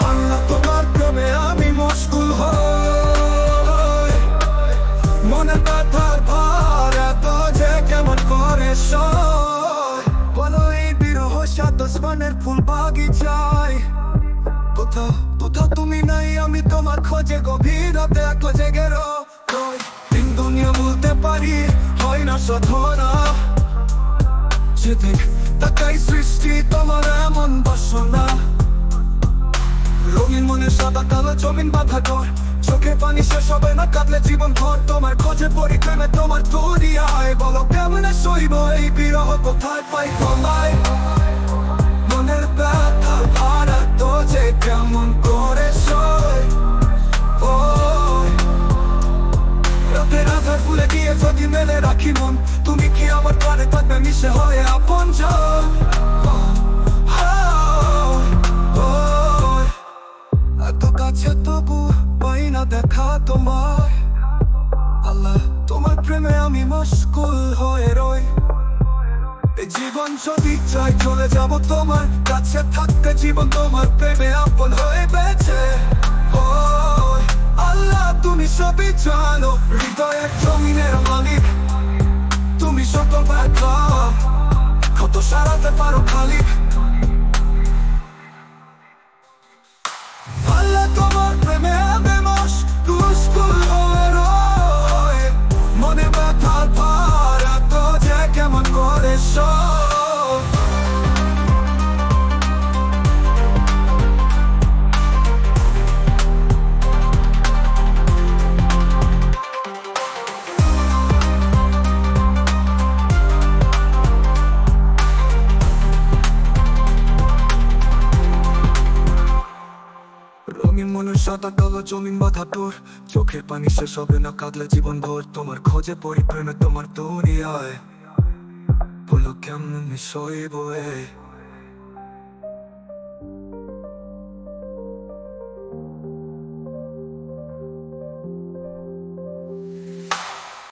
আল্লাহ তোমার প্রেমে আমি মশগুল হই, মনের ব্যথার ভার এত যে কেমন করে সয়। বলো এই বিরহ সাত আসমানের ফুল বাগিচায়, কোথাও কোথাও তুমি নাই, আমি তোমার খোঁজে গভীর রাতে একলা জেগে রই। দিন দুনিয়া বলতে পারি হয় না সাধনা, যেদিক তাকাই সৃষ্টি তোমার এমন বাসনা। রঙিন মনে সাদা কালো জমিন বাঁধা ঘর, চোখে পানি শেষ হবে না কাঁদলে জীবন ভর। তোমার খোঁজে পড়ি প্রেমে তোমার দুনিয়ায়, বলো কেমনে সইব এই বিরহ, কোথায় পাই তোমায়। মনের ব্যথা ভাড়া তো যে কেমন করে সই। রাতের আধার ভুলে গিয়ে যদি মেলে রাখি মন, তুমি কি আমার প্রাণে থাকবে মিশে হয়ে আপনজন। এত কাছে তবু পাই না দেখা তোমায়, আল্লাহ তোমার প্রেমে আমি মশগুল হয়ে রই। এই জীবন যদি চাই চলে যাব তোমার কাছে থাকতে, জীবন তোমার প্রেমে আপন হয়ে বেঁচে। আল্লাহ তুমি সবই জানো, হৃদয়ের জমিনের মালিক তুমি, সকল ব্যথা কত সারাতে পারো খালি। আল্লাহ তোমার প্রেমে আমি মশগুল হয়ে রই, মনে ব্যথার ভার এত যে কেমন করে সয়। রঙিন মনে সাদা কালো জমিন বাঁধা তোর, চোখের পানি শেষ হবে না কাঁদলে জীবন ভর। তোমার খোঁজে পড়ি প্রেমে তোমার দুনিয়ায়, বলো কেমন সইব।